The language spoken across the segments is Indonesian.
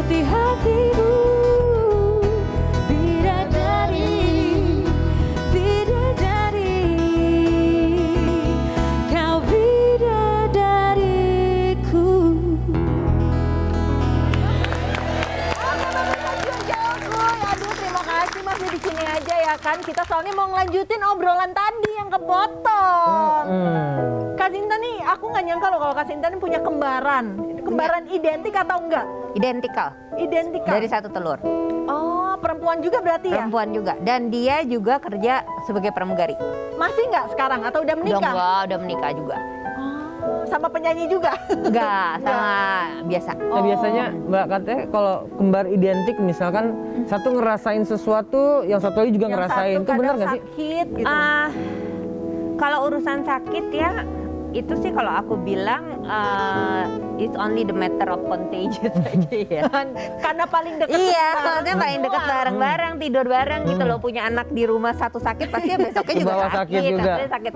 putih hatimu, bidadari, bidadari, kau bidadariku. Aduh, terima kasih masih di sini aja ya kan. Kita soalnya mau ngelanjutin obrolan tadi yang kepotong. Kak Sinta nih, aku nggak nyangka loh kalau Kak Sinta nih punya kembaran. Kembaran identik atau enggak? Identikal. Identikal. Dari satu telur. Oh, perempuan juga berarti ya? Perempuan juga. Dan dia juga kerja sebagai pramugari. Masih nggak sekarang atau udah menikah? Udah menikah juga. Oh, sama penyanyi juga? Enggak, sama biasa. Nah, biasanya Mbak katanya kalau kembar identik misalkan satu ngerasain sesuatu, yang satu lagi juga Yang ngerasain. satu Itu benar kadang nggak sih? sakit gitu. Kalau urusan sakit ya, itu sih kalau aku bilang it's only the matter of contagious aja ya. Karena paling dekat. Iya, soalnya paling dekat bareng-bareng, tidur bareng gitu loh. Punya anak di rumah satu sakit, pasti ya besoknya juga Kebawa sakit juga. pasti sakit.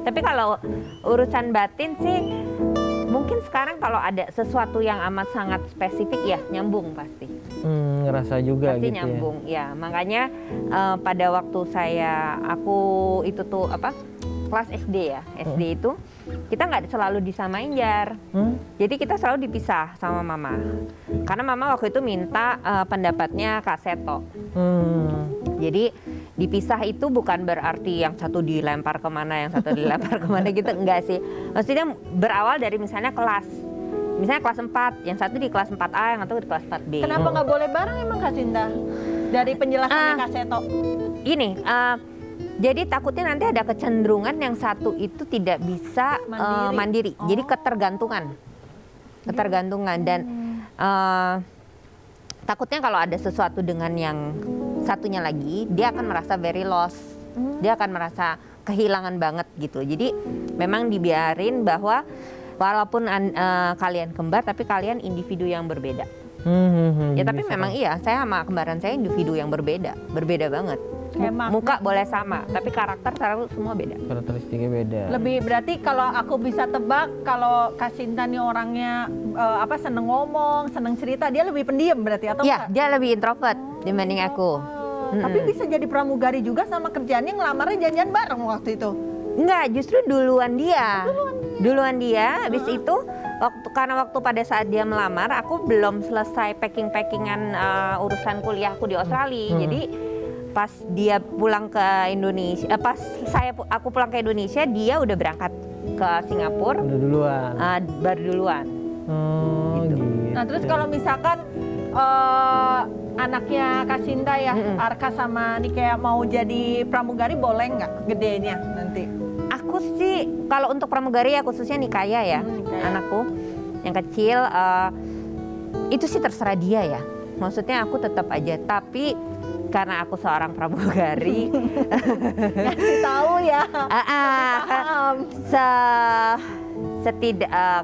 Tapi kalau urusan batin sih, mungkin sekarang kalau ada sesuatu yang amat sangat spesifik ya nyambung pasti. Ngerasa juga Pasti gitu nyambung, ya. Makanya pada waktu aku itu tuh kelas SD ya, SD itu kita nggak selalu disamain Jar. Jadi kita selalu dipisah sama mama. Karena mama waktu itu minta pendapatnya Kak Seto. Jadi dipisah itu bukan berarti yang satu dilempar kemana, yang satu dilempar kemana gitu, enggak sih. Maksudnya berawal dari misalnya kelas. Misalnya kelas 4, yang satu di kelas 4A, yang satu di kelas 4B. Kenapa nggak boleh bareng emang Kak Sinta? Dari penjelasannya Kak Seto. Ini, jadi takutnya nanti ada kecenderungan yang satu itu tidak bisa mandiri. Jadi ketergantungan. Ketergantungan dan takutnya kalau ada sesuatu dengan yang satunya lagi, dia akan merasa very lost. Dia akan merasa kehilangan banget gitu. Jadi memang dibiarin bahwa walaupun kalian kembar, tapi kalian individu yang berbeda. Ya tapi memang iya, saya sama kembaran saya individu yang berbeda banget. Muka boleh sama, tapi karakter semua beda. Karakteristiknya beda. Lebih berarti kalau aku bisa tebak, kalau Kak Sinta nih orangnya seneng ngomong, seneng cerita, dia lebih pendiam berarti atau Iya, enggak? dia lebih introvert dibanding aku. Tapi bisa jadi pramugari juga sama kerjaannya ngelamarnya janjian bareng waktu itu. Enggak, justru duluan dia. Duluan dia, habis itu karena waktu pada saat dia melamar, aku belum selesai packingan urusan kuliahku di Australia. Jadi pas dia pulang ke Indonesia, aku pulang ke Indonesia, dia udah berangkat ke Singapura. Udah duluan. Baru duluan. Gitu. Nah terus kalau misalkan anaknya Kak Sinta ya, Arka sama Nikea mau jadi pramugari, boleh nggak gedenya nanti? Aku sih kalau untuk pramugari ya khususnya Nikaya ya, anakku yang kecil, itu sih terserah dia ya. Maksudnya aku tetap aja, tapi karena aku seorang pramugari, Ngasih tahu ya.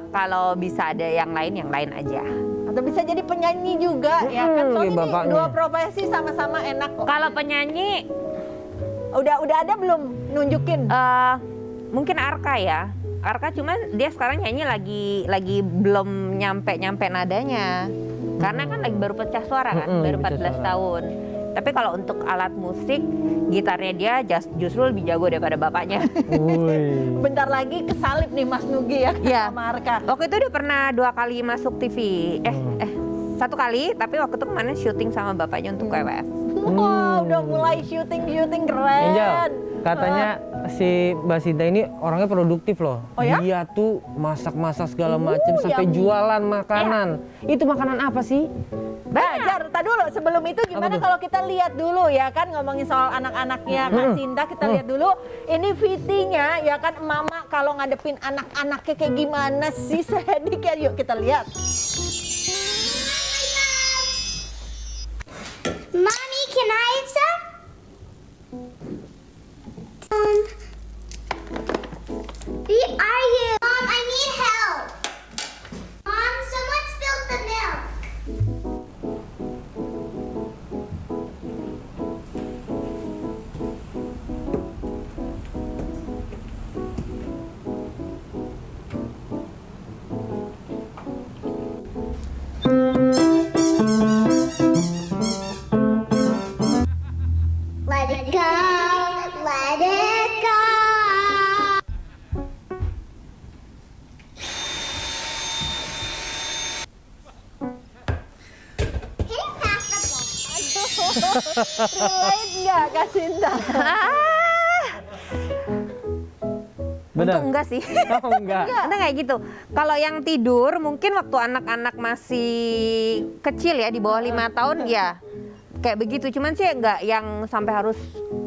Kalau bisa ada yang lain aja. Atau bisa jadi penyanyi juga ya kan? Soalnya bapaknya. dua profesi sama-sama enak kok. Kalau penyanyi, Udah ada belum nunjukin? mungkin Arka ya. Arka cuma dia sekarang nyanyi lagi belum nyampe nadanya. Karena kan lagi baru pecah suara kan, baru 14 tahun. Tapi kalau untuk alat musik, gitarnya dia justru lebih jago daripada bapaknya. Bentar lagi kesalip nih Mas Nugi ya Iya. sama Arka. Waktu itu udah pernah 2 kali masuk TV. 1 kali, tapi waktu itu kemarin syuting sama bapaknya untuk WWF. Wow, udah mulai syuting keren. Angel, katanya si Mbak Sinta ini orangnya produktif loh. Oh ya? Dia tuh masak-masak segala macam sampai jualan makanan. Itu makanan apa sih? Jar, tak dulu sebelum itu gimana kalau kita lihat dulu ya kan, ngomongin soal anak-anaknya Kak Sinta, kita lihat dulu ini VT-nya ya kan, mama kalau ngadepin anak-anaknya kayak gimana sih sedikit, yuk kita lihat. Mommy, can I have some? Where are you? Mom, I need help. Mom, someone spilled the milk. Let it go, let it go. Can you pass the ball? Relate nggak Kak Sinta? Benar. Untung enggak sih. Oh, enggak. Enggak kayak gitu. Kalau yang tidur mungkin waktu anak-anak masih kecil ya di bawah 5 tahun ya kayak begitu. Cuman sih enggak yang sampai harus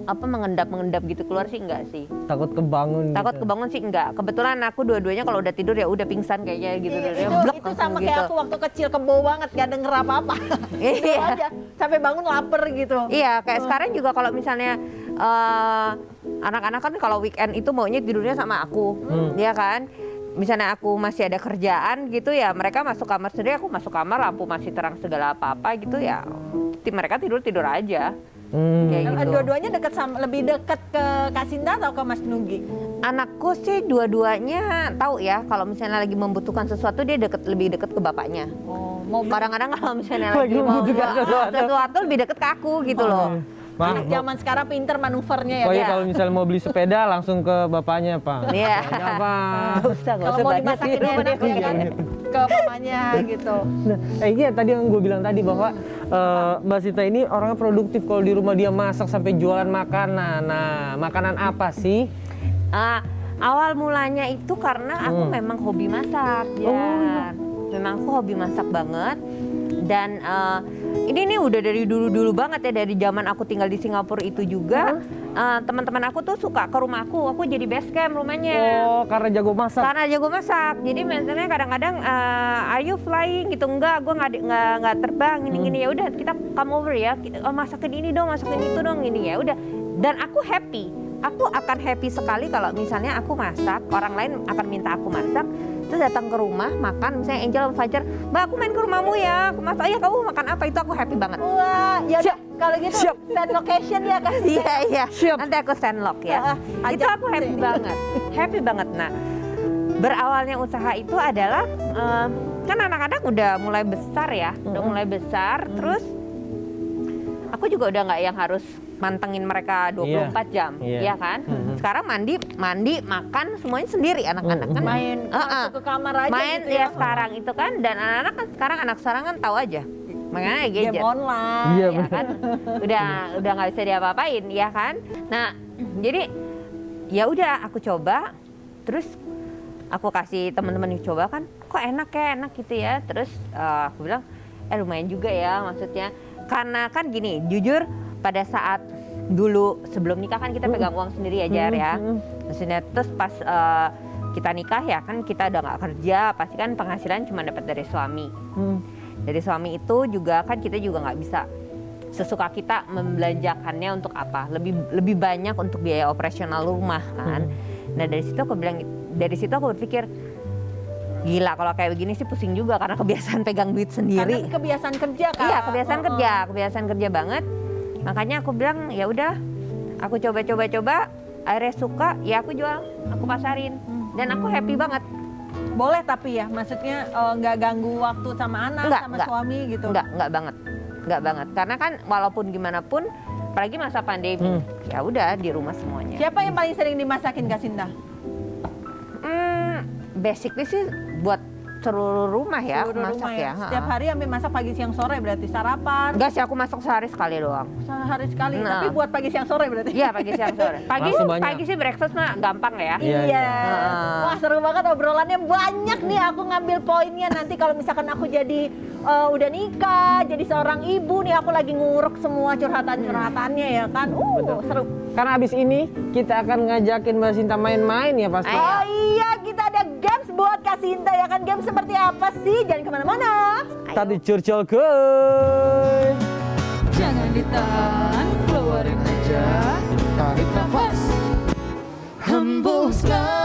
mengendap gitu keluar sih enggak sih. Takut kebangun. Takut gitu. kebangun sih enggak. Kebetulan aku dua-duanya kalau udah tidur ya udah pingsan kayaknya gitu. Itu sama kayak aku waktu kecil kebo banget gak denger apa-apa. Gitu Iya. aja. Sampai bangun lapar gitu. Iya, kayak sekarang juga kalau misalnya anak-anak kan kalau weekend itu maunya tidurnya sama aku, ya kan? Misalnya aku masih ada kerjaan gitu ya, mereka masuk kamar sendiri, aku masuk kamar, lampu masih terang segala apa-apa gitu ya. Mereka tidur aja. Kayak gitu. Dua-duanya lebih dekat ke Kak Sinta atau ke Mas Nugi? Anakku sih dua-duanya tahu ya, kalau misalnya lagi membutuhkan sesuatu dia lebih deket ke bapaknya. Oh, mau Kadang-kadang kalau misalnya Lagi lagi mau membutuhkan sesuatu. lebih deket ke aku gitu loh. anak zaman sekarang pinter manuvernya ya. Pokoknya Kak? kalau misalnya mau beli sepeda langsung ke bapaknya, Pak. Iya. Ya, Pak. Kalau mau dimasakin enak ya kan ke mamanya gitu. Nah, iya tadi yang gue bilang tadi bahwa Mbak Sinta ini orangnya produktif kalau di rumah dia masak sampai jualan makanan. Nah, makanan apa sih? Awal mulanya itu karena aku memang hobi masak, Jan. Memang aku hobi masak banget. Dan ini udah dari dulu banget ya, dari zaman aku tinggal di Singapura itu juga. Teman-teman aku tuh suka ke rumahku, aku jadi base camp rumahnya. Oh, karena jago masak. Karena jago masak, jadi misalnya kadang-kadang are you flying gitu, enggak, gue nggak terbang, gini ya udah kita come over ya, masakin ini dong, masakin itu dong, gini ya udah. Dan aku happy, aku akan happy sekali kalau misalnya aku masak, orang lain akan minta aku masak, terus datang ke rumah makan, misalnya Angel sama Fajar, Mbak aku main ke rumahmu ya, aku masak, ya kamu makan apa, itu aku happy banget. Wah, ya udah kalau gitu Siap. set location ya Kak. Iya, Siap. nanti aku sendlock ya. Itu ajak aku happy banget. Nah, berawalnya usaha itu adalah kan anak-anak udah mulai besar ya, terus aku juga udah nggak yang harus mantengin mereka 24 jam, Iya. ya kan? Sekarang mandi, makan semuanya sendiri anak-anak kan. Main masuk ke kamar aja Main gitu ya sekarang itu kan, dan anak-anak kan sekarang kan tahu aja. Makanya Game gadget. online. Iya, Ya kan? udah nggak bisa diapa-apain ya kan. Nah jadi ya udah aku coba, terus aku kasih teman-teman coba kan, kok enak gitu ya. Terus aku bilang lumayan juga ya, maksudnya karena kan gini, jujur pada saat dulu sebelum nikah kan kita pegang uang sendiri ya Jar ya, maksudnya terus pas kita nikah ya kan kita udah nggak kerja, pasti kan penghasilan cuma dapat dari suami. Dari suami itu juga kan kita juga nggak bisa sesuka kita membelanjakannya untuk apa, lebih banyak untuk biaya operasional rumah kan. Nah dari situ aku berpikir gila kalau kayak begini sih pusing juga karena kebiasaan pegang duit sendiri. Karena kebiasaan kerja kan. Iya kebiasaan kerja banget. Makanya aku bilang ya udah, aku coba, akhirnya suka, ya aku jual, aku pasarin, dan aku happy banget. Boleh tapi ya, maksudnya nggak ganggu waktu sama anak, sama suami gitu. Enggak banget. Karena kan walaupun gimana pun, apalagi masa pandemi, ya udah di rumah semuanya. Siapa yang paling sering dimasakin Kak Sinta? Basically sih buat seluruh rumah ya, Seluruh masak rumah ya. Setiap hari ambil masak pagi siang sore berarti sarapan. Enggak sih, aku masak sehari sekali doang. Sehari sekali, Nah. tapi buat pagi siang sore berarti. Iya pagi siang sore. Langsung banyak. Pagi sih breakfast mah gampang ya. Iya. Iya. Wah seru banget obrolannya, banyak nih aku ngambil poinnya. Nanti kalau misalkan aku jadi udah nikah, jadi seorang ibu nih, aku lagi nguruk semua curhatan-curhatannya ya kan. Seru. Karena abis ini kita akan ngajakin Mbak Sinta main-main ya pasti. Ayo. Oh iya, kita ada games buat Kak Sinta ya kan. Games seperti apa sih? Jangan kemana-mana. Tadi curcol guys. Jangan ditahan, keluarin aja. Tarik nafas, hembuskan.